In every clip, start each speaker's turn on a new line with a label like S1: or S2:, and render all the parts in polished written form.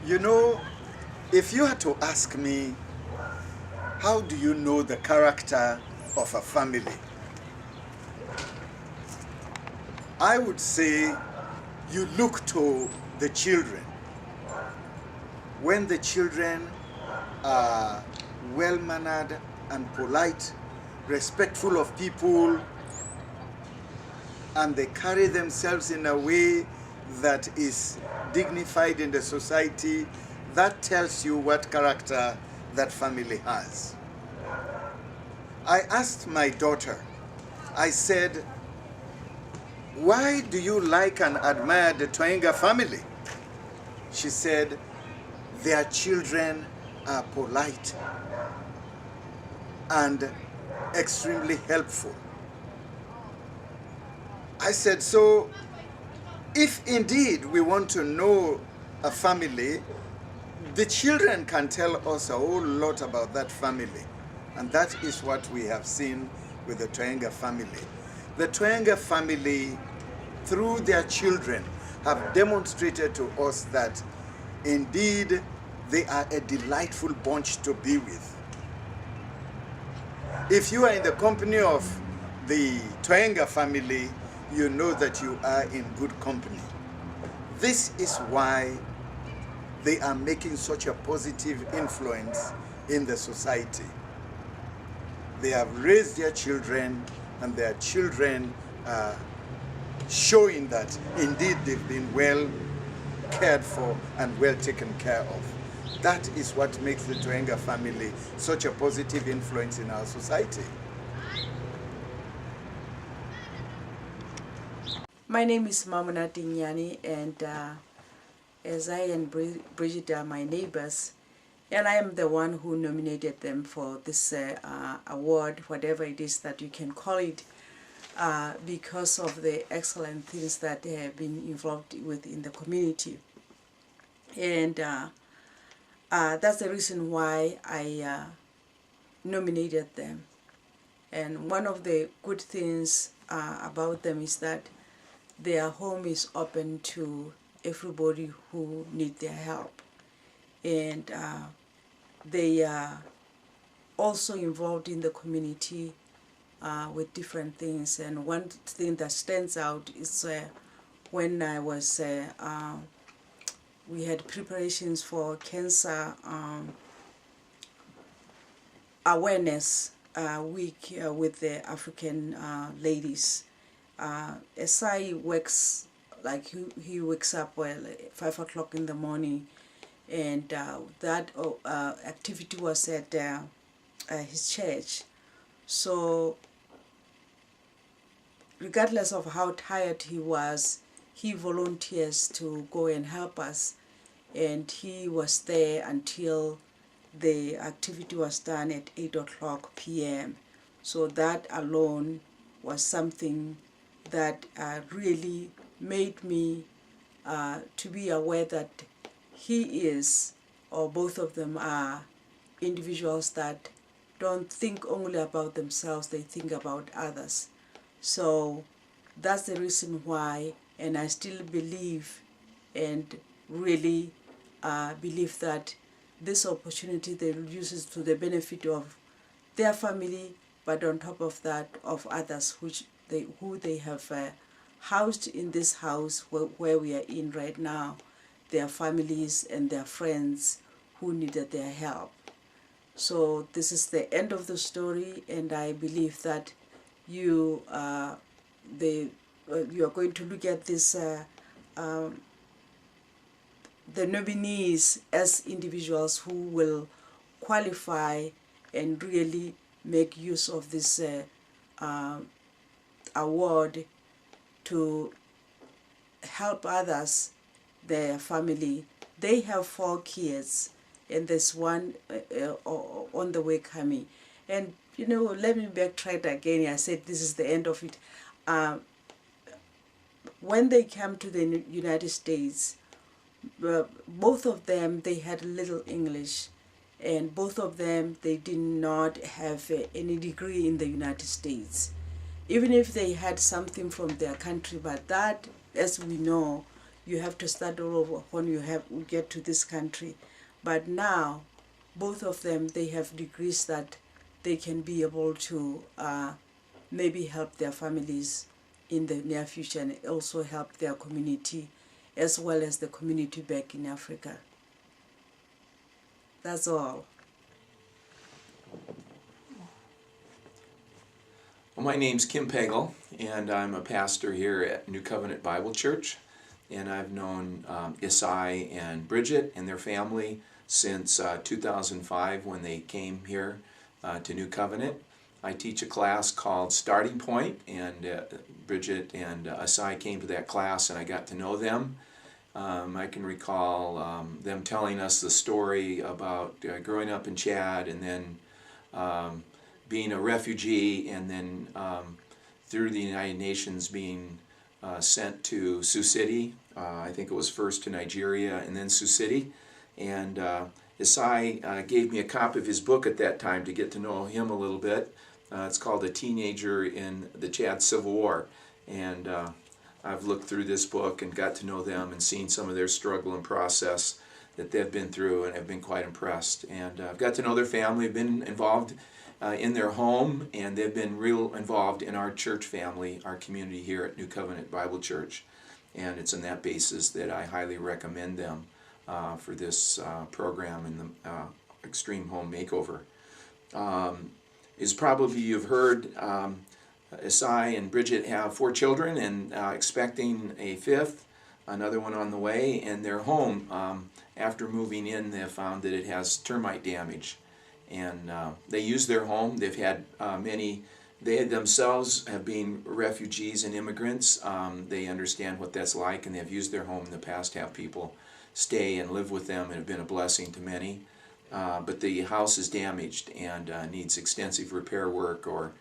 S1: You know, if you had to ask me, how do you know the character of a family? I would say you look to the children. When the children are well-mannered and polite, respectful of people, and they carry themselves in a way that is dignified in the society, that tells you what character that family has. I asked my daughter, I said, why do you like and admire the Twainga family? She said, their children are polite and extremely helpful. I said, so if indeed we want to know a family, the children can tell us a whole lot about that family. And that is what we have seen with the Twainga family. The Twainga family, through their children, have demonstrated to us that indeed they are a delightful bunch to be with. If you are in the company of the Twainga family, you know that you are in good company. This is why they are making such a positive influence in the society. They have raised their children, and their children are showing that indeed they've been well cared for and well taken care of. That is what makes the Twainga family such a positive influence in our society.
S2: My name is Mamuna Tinyani, and as I and Bridget are my neighbors, and I am the one who nominated them for this award, whatever it is that you can call it, because of the excellent things that they have been involved with in the community. And that's the reason why I nominated them. And one of the good things about them is that their home is open to everybody who need their help. And they are also involved in the community with different things. And one thing that stands out is when I was, we had preparations for cancer awareness week with the African ladies. Esai works, like he wakes up at 5 o'clock in the morning, and that activity was at his church. So regardless of how tired he was, he volunteers to go and help us, and he was there until the activity was done at 8 o'clock p.m. So that alone was something that really made me to be aware that he is, or both of them are, individuals that don't think only about themselves, they think about others. So that's the reason why, and I still believe and really believe that this opportunity they will use it to the benefit of their family, but on top of that, of others who they have housed in this house where we are in right now, their families and their friends who needed their help. So this is the end of the story, and I believe that you you are going to look at this the nominees as individuals who will qualify and really make use of this award to help others, their family. They have 4 kids, and there's one on the way coming. And you know, let me backtrack again. I said this is the end of it. When they came to the United States, both of them, they had little English, and both of them, they did not have any degree in the United States, even if they had something from their country. But that, as we know, you have to start all over when you get to this country. But now, both of them, they have degrees that they can be able to maybe help their families in the near future and also help their community as well as the community back in Africa. That's all.
S3: Well, my name's Kim Pagel, and I'm a pastor here at New Covenant Bible Church. And I've known Isai and Bridget and their family since 2005 when they came here to New Covenant. I teach a class called Starting Point, and Bridget and Isai came to that class and I got to know them. I can recall them telling us the story about growing up in Chad and then being a refugee, and then through the United Nations being sent to Sioux City. I think it was first to Nigeria and then Sioux City. And Isai gave me a copy of his book at that time to get to know him a little bit. It's called A Teenager in the Chad Civil War. And I've looked through this book and got to know them and seen some of their struggle and process that they've been through, and I've been quite impressed. And I've got to know their family, been involved in their home, and they've been real involved in our church family, our community here at New Covenant Bible Church. And it's on that basis that I highly recommend them for this program in the Extreme Home Makeover. As probably you've heard, Isai and Bridget have 4 children and expecting a 5th, another one on the way, and their home, after moving in, they have found that it has termite damage. And they use their home. They've had they themselves have been refugees and immigrants. They understand what that's like, and they've used their home in the past to have people stay and live with them, and have been a blessing to many. But the house is damaged and needs extensive repair work or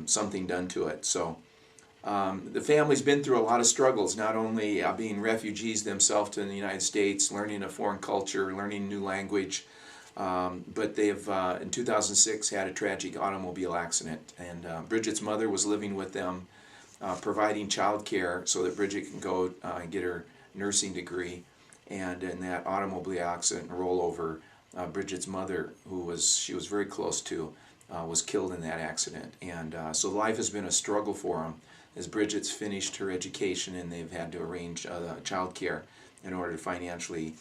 S3: something done to it. So the family's been through a lot of struggles, not only being refugees themselves to the United States, learning a foreign culture, learning a new language, but they've, in 2006, had a tragic automobile accident. And Bridget's mother was living with them, providing child care so that Bridget can go and get her nursing degree. And in that automobile accident and rollover, Bridget's mother, she was very close to, was killed in that accident. And so life has been a struggle for them as Bridget's finished her education, and they've had to arrange child care in order to financially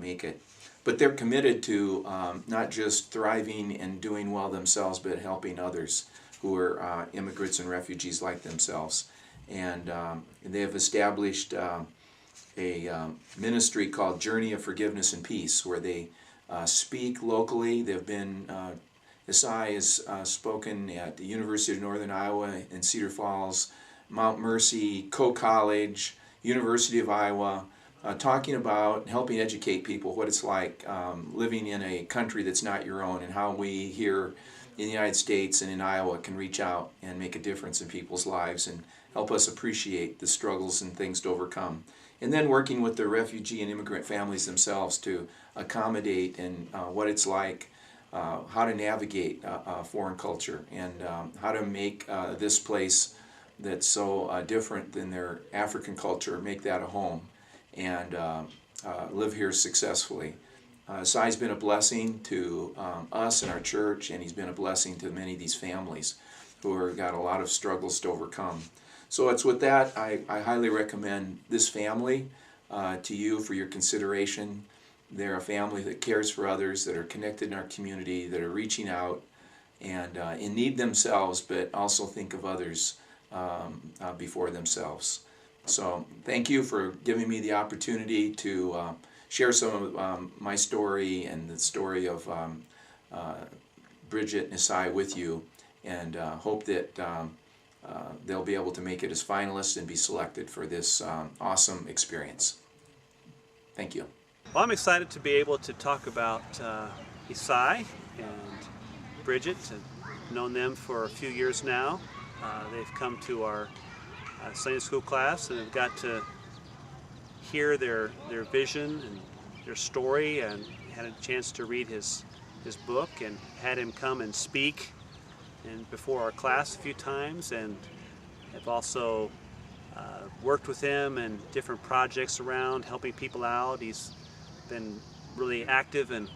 S3: make it. But they're committed to not just thriving and doing well themselves, but helping others who are immigrants and refugees like themselves. And they have established a ministry called Journey of Forgiveness and Peace, where they speak locally. They've been, Isai has spoken at the University of Northern Iowa in Cedar Falls, Mount Mercy, Coe College, University of Iowa, talking about helping educate people what it's like living in a country that's not your own, and how we here in the United States and in Iowa can reach out and make a difference in people's lives and help us appreciate the struggles and things to overcome. And then working with the refugee and immigrant families themselves to accommodate and what it's like, how to navigate a foreign culture, and how to make this place that's so different than their African culture, make that a home, and live here successfully. Isai's been a blessing to us and our church, and he's been a blessing to many of these families who have got a lot of struggles to overcome. So it's with that, I highly recommend this family to you for your consideration. They're a family that cares for others, that are connected in our community, that are reaching out and in need themselves, but also think of others before themselves. So thank you for giving me the opportunity to share some of my story and the story of Bridget and Isai with you, and hope that they'll be able to make it as finalists and be selected for this awesome experience. Thank you.
S4: Well, I'm excited to be able to talk about Isai and Bridget. I've known them for a few years now. They've come to our Sunday school class and have got to hear their vision and their story, and had a chance to read his book, and had him come and speak and before our class a few times, and have also worked with him in different projects around, helping people out. He's been really active, and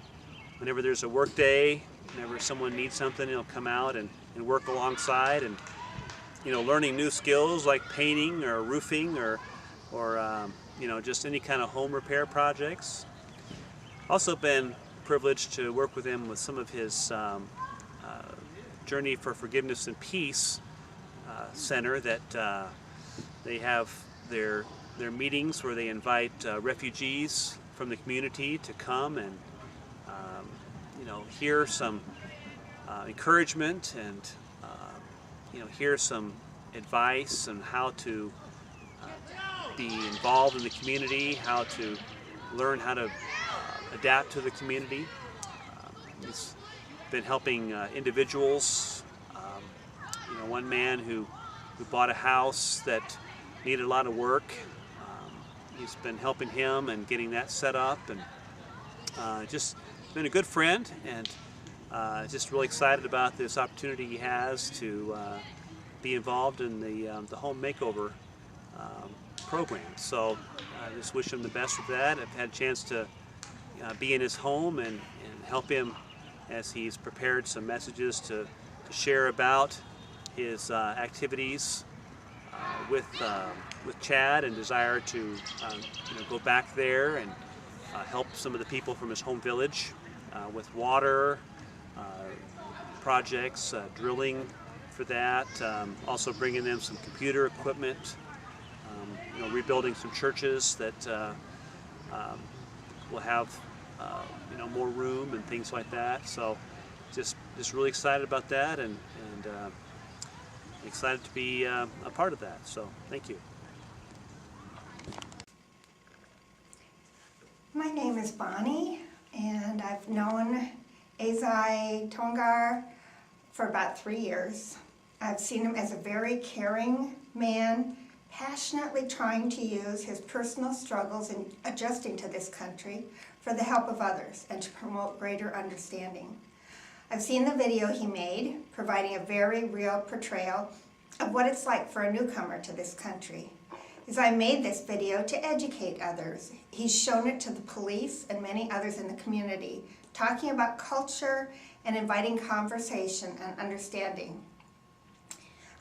S4: whenever there's a work day, whenever someone needs something, he'll come out and work alongside, and learning new skills like painting or roofing or just any kind of home repair projects. Also been privileged to work with him with some of his Journey for Forgiveness and Peace center that they have their meetings where they invite refugees from the community to come and hear some encouragement and hear some advice on how to be involved in the community, how to learn how to adapt to the community. He's been helping individuals. One man who bought a house that needed a lot of work. He's been helping him and getting that set up, and just been a good friend, and just really excited about this opportunity he has to be involved in the home makeover program. So I just wish him the best with that. I've had a chance to be in his home and help him as he's prepared some messages to share about his activities with Chad, and desire to go back there and help some of the people from his home village with water projects, drilling for that, also bringing them some computer equipment, rebuilding some churches that will have more room and things like that. So just really excited about that, and excited to be a part of that. So thank you.
S5: My name is Bonnie, and I've known Ezai Tongar for about 3 years. I've seen him as a very caring man, passionately trying to use his personal struggles in adjusting to this country for the help of others and to promote greater understanding. I've seen the video he made, providing a very real portrayal of what it's like for a newcomer to this country. As I made this video to educate others, he's shown it to the police and many others in the community, talking about culture and inviting conversation and understanding.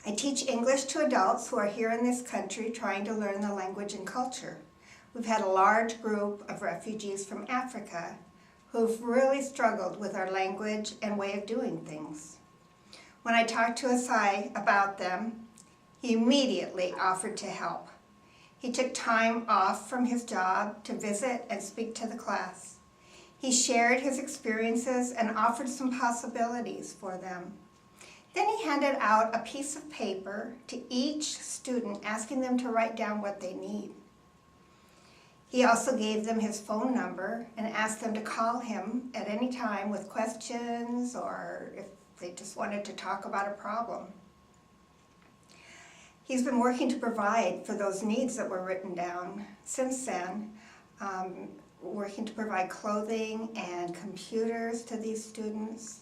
S5: I teach English to adults who are here in this country trying to learn the language and culture. We've had a large group of refugees from Africa who've really struggled with our language and way of doing things. When I talked to Asai about them, he immediately offered to help. He took time off from his job to visit and speak to the class. He shared his experiences and offered some possibilities for them. Then he handed out a piece of paper to each student, asking them to write down what they need. He also gave them his phone number and asked them to call him at any time with questions or if they just wanted to talk about a problem. He's been working to provide for those needs that were written down since then, working to provide clothing and computers to these students.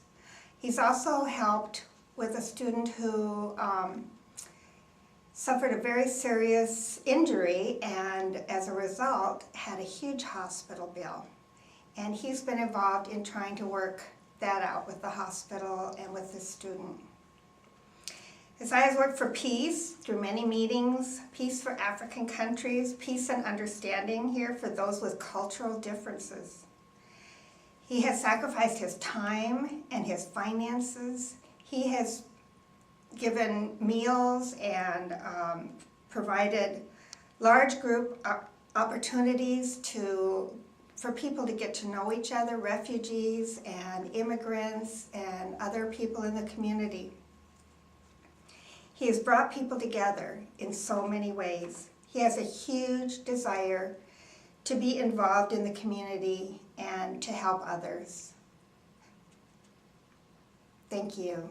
S5: He's also helped with a student who suffered a very serious injury and as a result had a huge hospital bill. And he's been involved in trying to work that out with the hospital and with the student. Asai has worked for peace through many meetings, peace for African countries, peace and understanding here for those with cultural differences. He has sacrificed his time and his finances. He has given meals and provided large group opportunities for people to get to know each other, refugees and immigrants and other people in the community. He has brought people together in so many ways. He has a huge desire to be involved in the community and to help others. Thank you.